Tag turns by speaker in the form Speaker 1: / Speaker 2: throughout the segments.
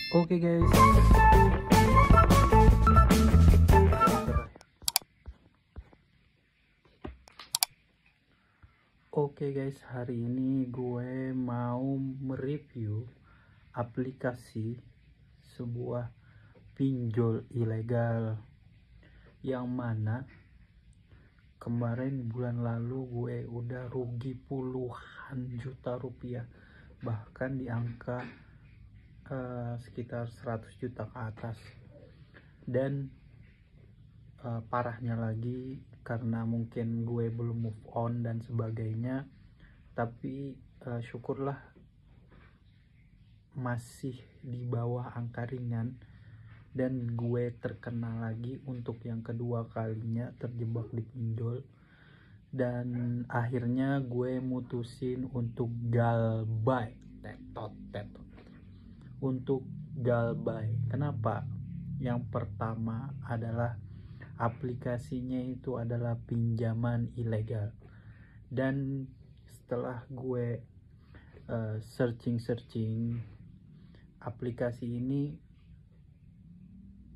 Speaker 1: Oke guys. Oke guys, hari ini gue mau mereview aplikasi sebuah pinjol ilegal yang mana kemarin bulan lalu gue udah rugi puluhan juta rupiah, bahkan di angka sekitar 100 juta ke atas. Dan parahnya lagi, karena mungkin gue belum move on dan sebagainya, tapi syukurlah masih di bawah angka ringan, dan gue terkena lagi untuk yang kedua kalinya terjebak di pinjol. Dan akhirnya gue mutusin untuk galbay. Untuk galbay, kenapa? Yang pertama adalah aplikasinya itu adalah pinjaman ilegal, dan setelah gue searching aplikasi ini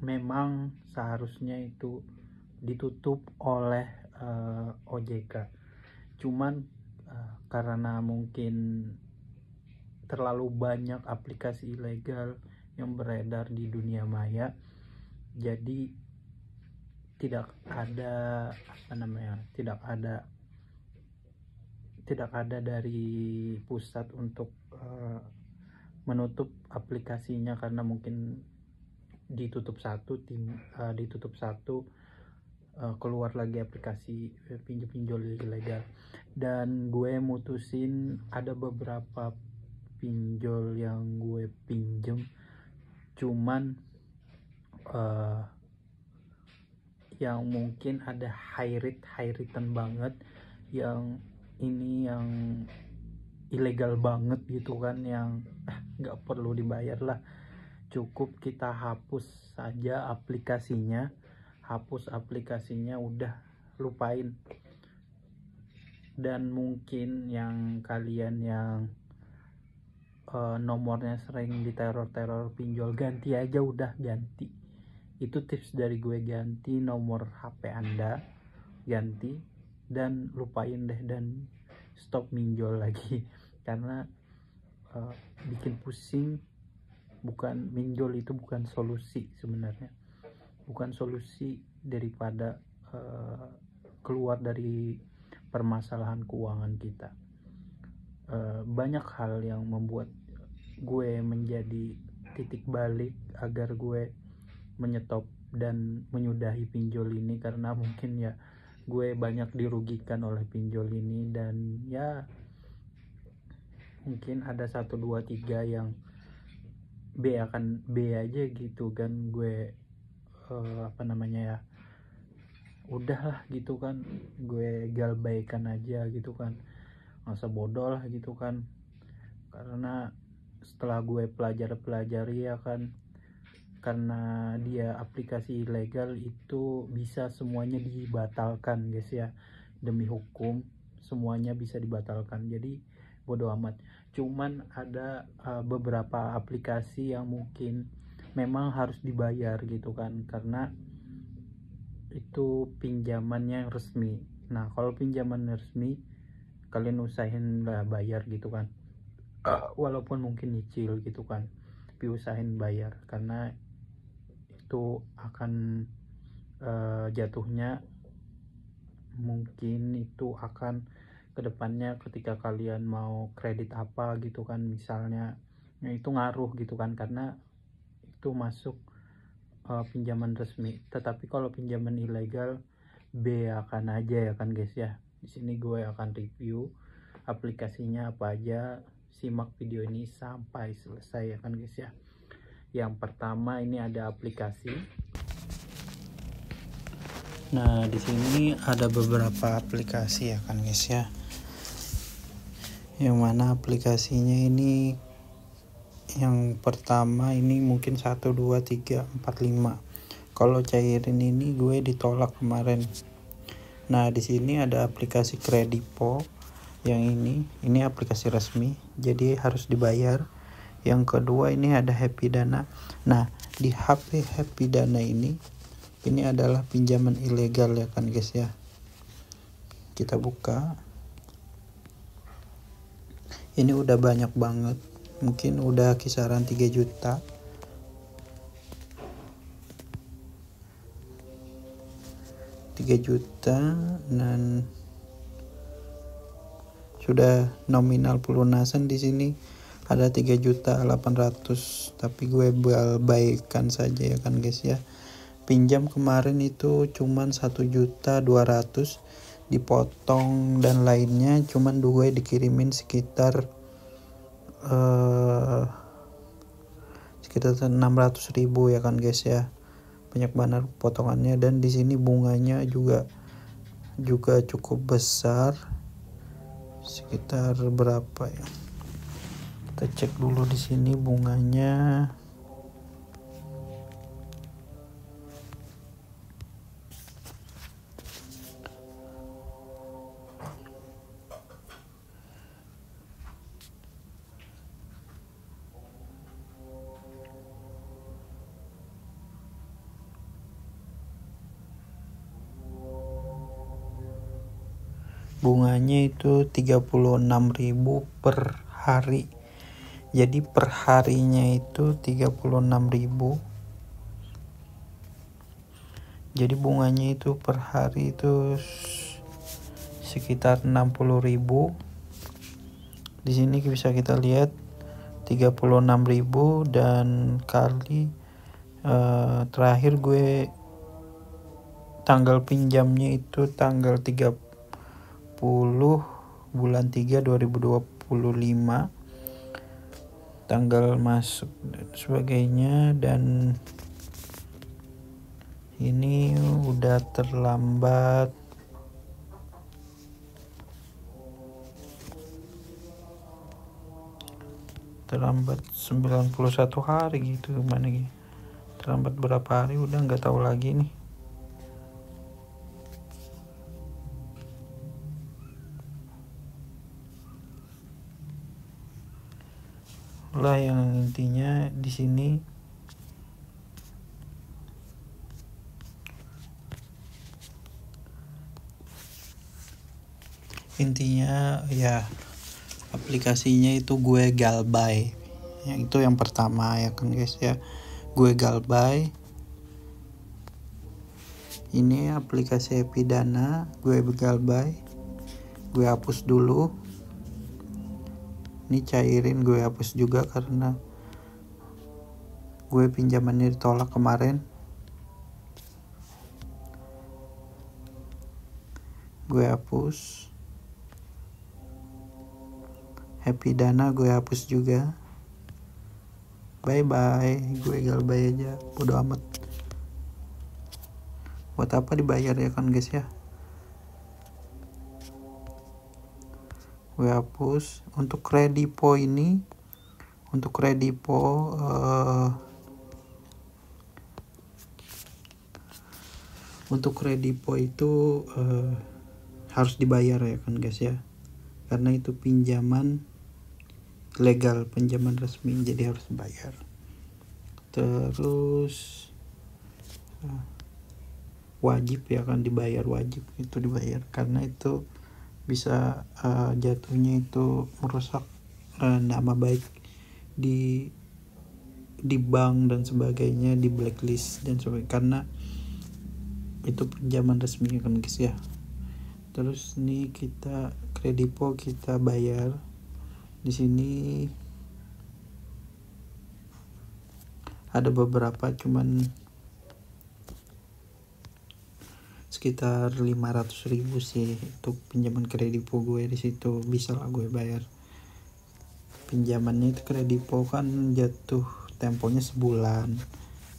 Speaker 1: memang seharusnya itu ditutup oleh OJK, cuman karena mungkin terlalu banyak aplikasi ilegal yang beredar di dunia maya, jadi tidak ada dari pusat untuk menutup aplikasinya, karena mungkin ditutup satu keluar lagi aplikasi pinjol ilegal. Dan gue mutusin, ada beberapa pinjol yang gue pinjem, cuman yang mungkin ada high rate banget, yang ini yang ilegal banget gitu kan, yang nggak perlu dibayar lah, cukup kita hapus saja aplikasinya, udah lupain. Dan mungkin yang kalian yang nomornya sering diteror pinjol, ganti aja, udah ganti. Itu tips dari gue, ganti nomor HP Anda, ganti, dan lupain deh, dan stop minjol lagi. Karena bikin pusing. Bukan, minjol itu bukan solusi sebenarnya, bukan solusi daripada keluar dari permasalahan keuangan kita. Banyak hal yang membuat gue menjadi titik balik agar gue menyetop dan menyudahi pinjol ini, karena mungkin ya gue banyak dirugikan oleh pinjol ini. Dan ya mungkin ada 1, 2, 3 yang B aja gitu kan, gue udahlah gitu kan, gue galbaikan aja gitu kan, masa bodoh lah gitu kan. Karena setelah gue pelajari ya kan, karena dia aplikasi ilegal itu bisa semuanya dibatalkan guys ya, demi hukum semuanya bisa dibatalkan, jadi bodo amat. Cuman ada beberapa aplikasi yang mungkin memang harus dibayar gitu kan, karena itu pinjamannya yang resmi. Nah, kalau pinjaman resmi kalian usahain lah bayar gitu kan, walaupun mungkin nyicil gitu kan, tapi usahain bayar, karena itu akan jatuhnya mungkin itu akan kedepannya ketika kalian mau kredit apa gitu kan misalnya, nah itu ngaruh gitu kan, karena itu masuk pinjaman resmi. Tetapi kalau pinjaman ilegal, B akan aja ya kan guys ya. Di sini gue akan review aplikasinya apa aja, simak video ini sampai selesai ya kan guys ya. Yang pertama ini ada aplikasi. Nah, di sini ada beberapa aplikasi ya kan guys ya. Yang mana aplikasinya ini, yang pertama ini mungkin 1, 2, 3, 4, 5. Kalau cairin ini gue ditolak kemarin. Nah, di sini ada aplikasi Kredipo. Yang ini aplikasi resmi, jadi harus dibayar. Yang kedua ini ada Happy Dana. Nah, di HP Happy Dana ini adalah pinjaman ilegal ya kan guys ya. Kita buka. Ini udah banyak banget. Mungkin udah kisaran 3 juta. Dan sudah nominal pelunasan di sini ada 3.800.000, tapi gue baikan saja ya kan guys ya. Pinjam kemarin itu cuman 1.200.000 dipotong dan lainnya, cuman gue dikirimin sekitar 600.000 ya kan guys ya. Banyak banget potongannya, dan di sini bunganya juga cukup besar. Sekitar berapa ya? Kita cek dulu di sini bunganya. Bunganya itu 36.000 per hari. Jadi per harinya itu 36.000. Jadi bunganya itu per hari itu sekitar 60.000. Di sini bisa kita lihat 36.000 dan kali terakhir gue tanggal pinjamnya itu tanggal 30 bulan 3 2025, tanggal masuk dan sebagainya, dan ini udah terlambat terlambat 91 hari gitu. Gimana gitu, terlambat berapa hari udah nggak tahu lagi nih. Lah yang intinya di sini ya aplikasinya itu gue Galbay. Yang itu yang pertama ya kan guys ya. Gue Galbay. Ini aplikasi Happy Dana, gue Galbay. Gue hapus dulu. Ini cairin gue hapus juga karena gue pinjamannya ditolak kemarin. Gue hapus. Happy Dana gue hapus juga. Bye bye. Gue Galbay aja, bodo amat. Buat apa dibayar ya kan guys ya. Gue hapus. Untuk Kredipo ini, untuk Kredipo itu harus dibayar ya kan guys ya, karena itu pinjaman legal, pinjaman resmi, jadi harus dibayar. Terus wajib ya kan dibayar, wajib itu dibayar karena itu bisa jatuhnya itu merusak nama baik di bank dan sebagainya, di blacklist dan sebagainya, karena itu pinjaman resmi kan guys ya. Terus nih kita Kredipo kita bayar. Di sini ada beberapa, cuman sekitar 500.000 sih untuk pinjaman Kredipo gue. Di situ bisa lah gue bayar. Pinjamannya itu Kredipo kan jatuh temponya sebulan,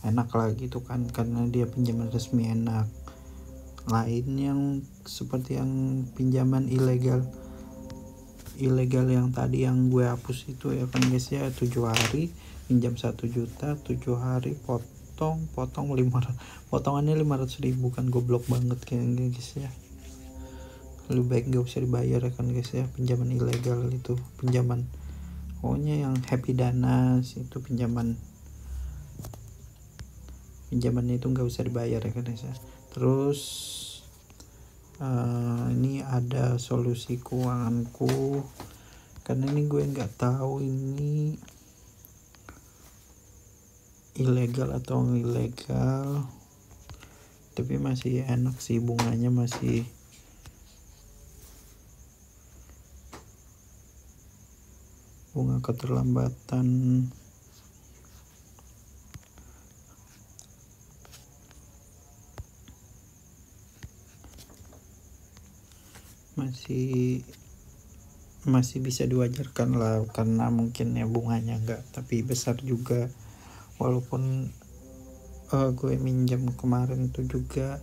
Speaker 1: enak lah gitu kan, karena dia pinjaman resmi enak. Lain yang seperti yang pinjaman ilegal yang tadi yang gue hapus itu ya kan guys ya, 7 hari pinjam 1 juta, 7 hari potongannya 500.000 kan, goblok banget kayaknya guys ya. Lebih baik gak usah dibayar ya kan guys ya, pinjaman ilegal itu, pinjaman pokoknya yang Happy Dana itu pinjaman itu nggak usah dibayar ya kan ya. Terus ini ada solusi keuanganku, karena ini gue nggak tahu ini ilegal atau ilegal, tapi masih enak sih, bunganya masih bunga keterlambatan masih bisa diwajarkan lah, karena mungkin ya bunganya enggak tapi besar juga, walaupun gue minjam kemarin tuh juga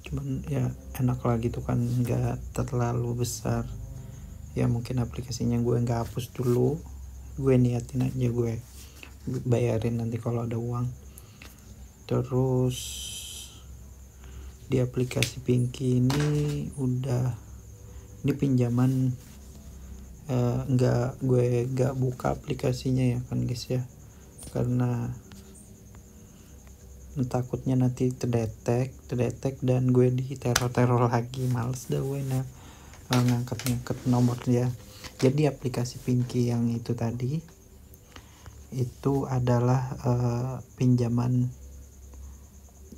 Speaker 1: cuman ya enak lah gitu kan, enggak terlalu besar ya. Mungkin aplikasinya gue nggak hapus dulu, gue niatin aja gue bayarin nanti kalau ada uang. Terus di aplikasi Pinky ini ini pinjaman gue nggak buka aplikasinya ya kan guys ya, karena takutnya nanti terdetek dan gue di teror lagi, males dah gue ngangkat nomor dia. Jadi aplikasi Pinky yang itu tadi itu adalah pinjaman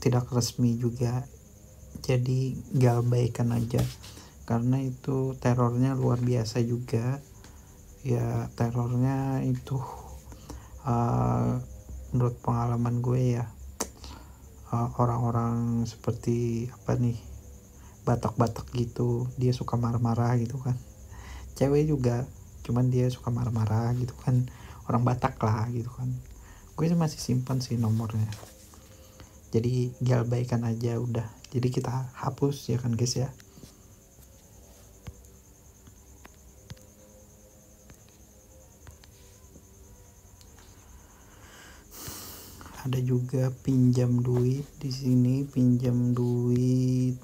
Speaker 1: tidak resmi juga, jadi galbaikan aja, karena itu terornya luar biasa juga ya. Terornya itu menurut pengalaman gue ya, orang-orang seperti apa nih, Batak gitu, dia suka marah-marah gitu kan, cewek juga cuman dia suka marah-marah gitu kan, orang Batak lah gitu kan. Gue masih simpan sih nomornya, jadi galbaikan aja udah, jadi kita hapus ya kan guys ya. Ada juga pinjam duit di sini, pinjam duit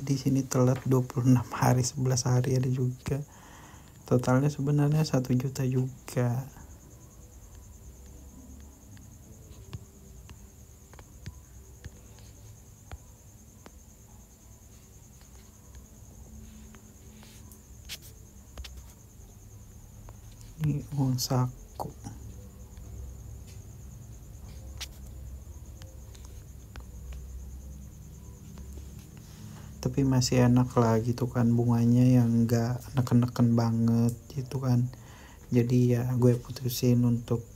Speaker 1: di sini telat 26 hari, 11 hari ada juga. Totalnya sebenarnya 1 juta juga. Ini uang saku. Tapi masih enak lah gitu kan, bunganya yang enggak neken-neken banget gitu kan. Jadi ya gue putusin untuk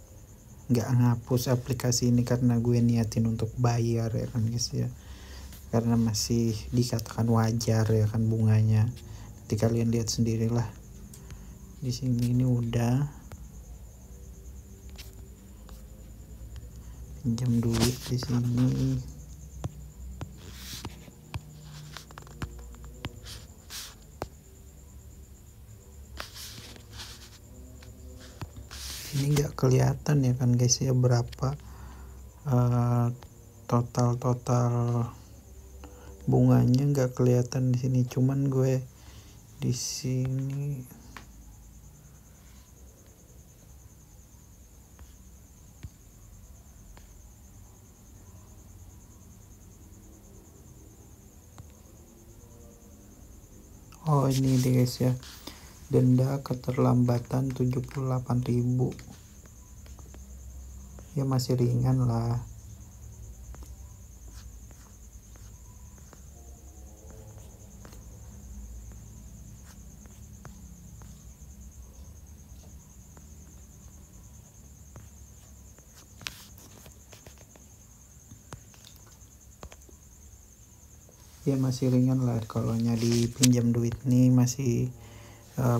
Speaker 1: nggak ngapus aplikasi ini karena gue niatin untuk bayar ya kan guys ya, karena masih dikatakan wajar ya kan bunganya. Nanti kalian lihat sendirilah di sini. Ini udah pinjam duit di sini. Ini nggak kelihatan ya kan guys ya berapa total bunganya, nggak kelihatan di sini, cuman gue di sini ini deh guys ya, denda keterlambatan 78.000 ya, masih ringan lah. Ya masih ringan lah, kalau nyari pinjam duit nih masih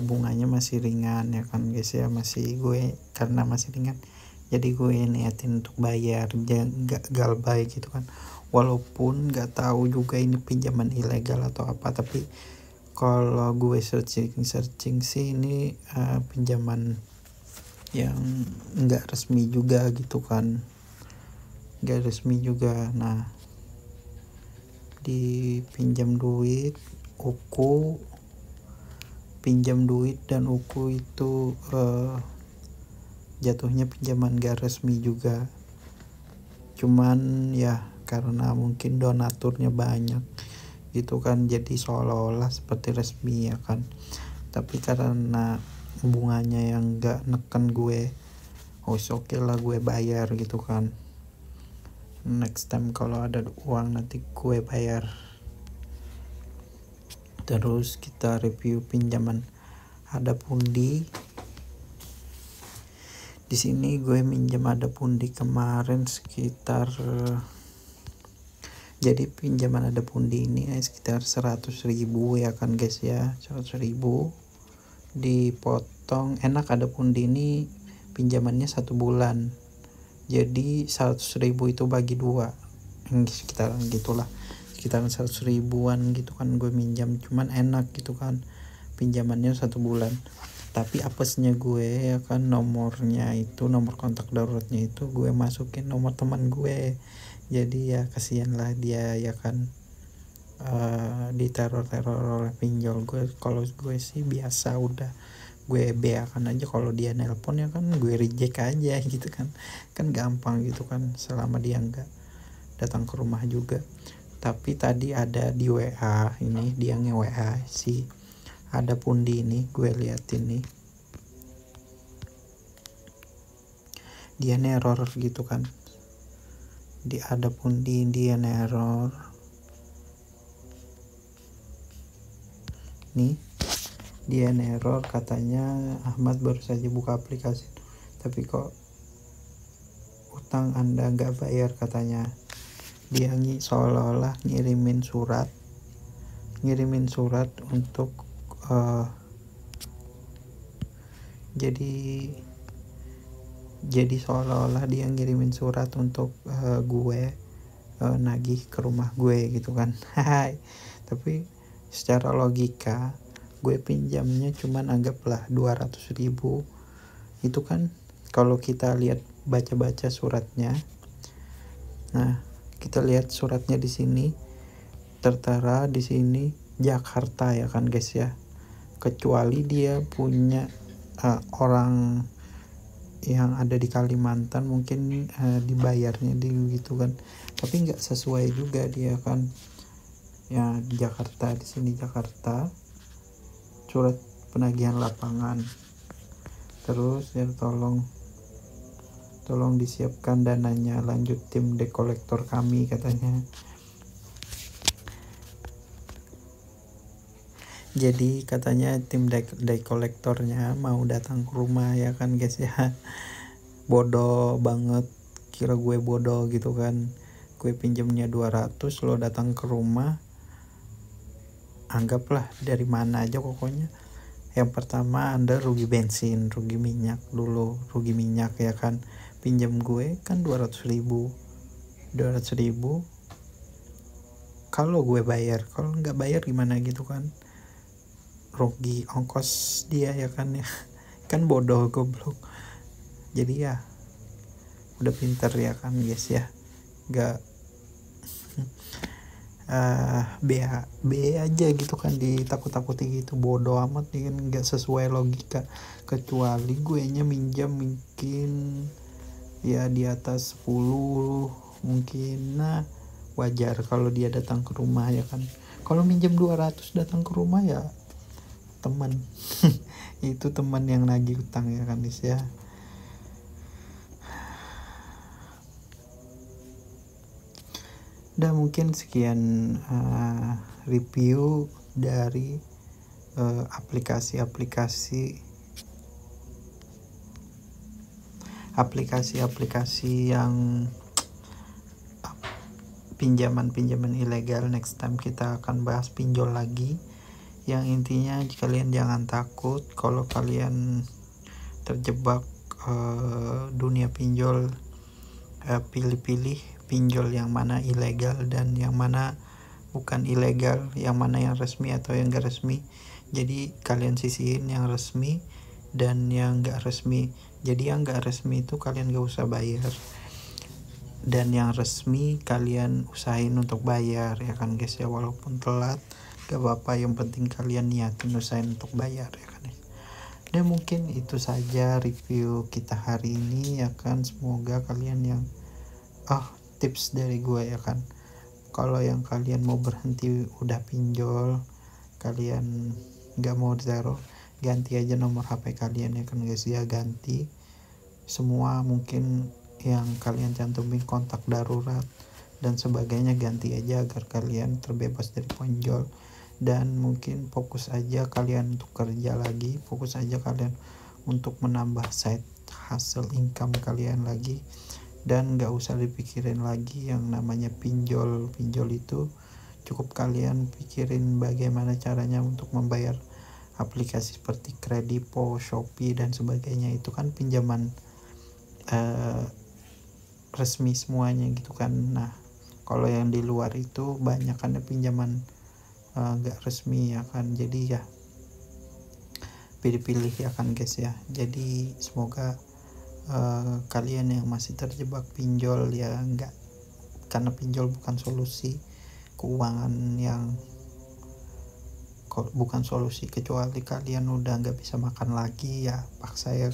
Speaker 1: bunganya masih ringan ya kan guys ya. Masih gue karena masih ringan jadi gue niatin untuk bayar, nggak galbay gitu kan, walaupun nggak tahu juga ini pinjaman ilegal atau apa. Tapi kalau gue searching sih ini pinjaman yang nggak resmi juga gitu kan nggak resmi juga. Nah, dipinjam duit, UKU, pinjam duit dan UKU itu jatuhnya pinjaman gak resmi juga. Cuman ya karena mungkin donaturnya banyak gitu kan, jadi seolah-olah seperti resmi ya kan. Tapi karena bunganya yang gak neken gue, oke lah gue bayar gitu kan. Next time kalau ada uang nanti gue bayar. Terus kita review pinjaman. Ada pundi. Di sini gue minjem ada pundi kemarin sekitar, jadi pinjaman ada pundi ini sekitar 100.000 ya kan guys ya. 100.000 dipotong, enak ada pundi ini pinjamannya 1 bulan, jadi 100.000 itu bagi 2, sekitar gitulah, sekitar 100 ribuan gitu kan gue minjam. Cuman enak gitu kan pinjamannya 1 bulan. Tapi apesnya gue ya kan, nomornya itu, nomor kontak daruratnya itu gue masukin nomor teman gue. Jadi ya kasihan lah dia ya kan, diteror-teror oleh pinjol gue. Kalau gue sih biasa, udah gue beakan aja. Kalau dia nelpon ya kan gue reject aja gitu kan gampang gitu kan, selama dia nggak datang ke rumah juga. Tapi tadi ada di WA ini, dia nge-WA sih, ada pundi ini, gue liatin nih, dia neror gitu kan, ada pundi dia neror nih, dia neror katanya, Ahmad baru saja buka aplikasi tapi kok utang Anda nggak bayar katanya. Dia seolah-olah ngirimin surat untuk jadi seolah-olah dia ngirimin surat untuk gue nagih ke rumah gue gitu kan. Tapi secara logika gue pinjamnya cuman anggaplah 200.000. Itu kan kalau kita lihat baca-baca suratnya, nah kita lihat suratnya di sini tertera di sini Jakarta ya kan guys ya, kecuali dia punya orang yang ada di Kalimantan mungkin dibayarnya di gitu kan. Tapi nggak sesuai juga dia kan ya, di Jakarta, di sini Jakarta, surat penagihan lapangan. Terus ya tolong disiapkan dananya, lanjut tim dekolektor kami katanya. Jadi katanya tim dekolektornya mau datang ke rumah ya kan guys ya. Bodoh banget, kira gue bodoh gitu kan. Gue pinjamnya 200, lo datang ke rumah, anggaplah dari mana aja pokoknya. Yang pertama Anda rugi bensin, rugi minyak dulu, rugi minyak ya kan. Pinjam gue kan 200.000, kalau gue bayar, kalau nggak bayar gimana gitu kan, rugi ongkos dia ya kan ya. Kan bodoh, goblok. Jadi ya udah pinter ya kan guys ya, nggak B aja gitu kan, ditakut-takuti gitu, bodoh amat nih kan, nggak sesuai logika. Kecuali gue nya minjam mungkin ya di atas 10 mungkin, nah wajar kalau dia datang ke rumah ya kan. Kalau minjam 200 datang ke rumah ya teman itu teman yang nagih utang ya kan guys ya. Dan mungkin sekian review dari aplikasi yang pinjaman ilegal. Next time kita akan bahas pinjol lagi. Yang intinya kalian jangan takut kalau kalian terjebak dunia pinjol. Pilih-pilih pinjol yang mana ilegal dan yang mana bukan ilegal, yang mana yang resmi atau yang gak resmi. Jadi kalian sisihin yang resmi dan yang gak resmi. Jadi yang gak resmi itu kalian gak usah bayar. dan yang resmi kalian usahain untuk bayar ya kan guys ya, walaupun telat gak apa-apa, yang penting kalian niatin usahain untuk bayar ya kan ya. Dan mungkin itu saja review kita hari ini ya kan, semoga kalian yang tips dari gue ya kan, kalau yang kalian mau berhenti udah pinjol, kalian gak mau ditaruh, ganti aja nomor HP kalian ya kan guys ya, ganti semua, mungkin yang kalian cantumin kontak darurat dan sebagainya ganti aja agar kalian terbebas dari pinjol. Dan mungkin fokus aja kalian untuk kerja lagi, fokus aja kalian untuk menambah side hasil income kalian lagi, dan gak usah dipikirin lagi yang namanya pinjol itu. Cukup kalian pikirin bagaimana caranya untuk membayar aplikasi seperti Kredipo, Shopee dan sebagainya, itu kan pinjaman resmi semuanya gitu kan. Nah kalau yang di luar itu banyak kan pinjaman gak resmi ya kan, jadi ya pilih-pilih ya kan guys ya. Jadi semoga kalian yang masih terjebak pinjol ya enggak, karena pinjol bukan solusi keuangan, yang bukan solusi kecuali kalian udah nggak bisa makan lagi ya paksa ya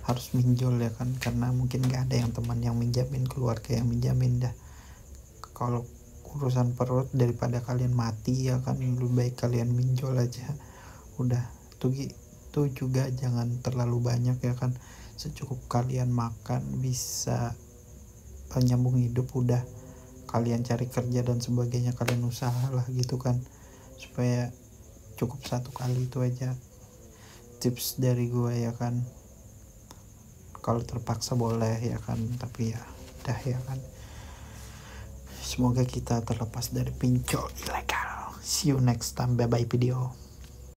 Speaker 1: harus minjol ya kan, karena mungkin nggak ada yang teman yang minjamin, keluarga yang minjamin. Dah kalau urusan perut daripada kalian mati ya kan, lebih baik kalian minjol aja udah. Itu juga jangan terlalu banyak ya kan, secukup kalian makan bisa nyambung hidup, udah kalian cari kerja dan sebagainya, kalian usaha lah gitu kan, supaya cukup satu kali. Itu aja tips dari gue ya kan, kalau terpaksa boleh ya kan, tapi ya udah ya kan. Semoga kita terlepas dari pinjol ilegal. See you next time, bye bye video.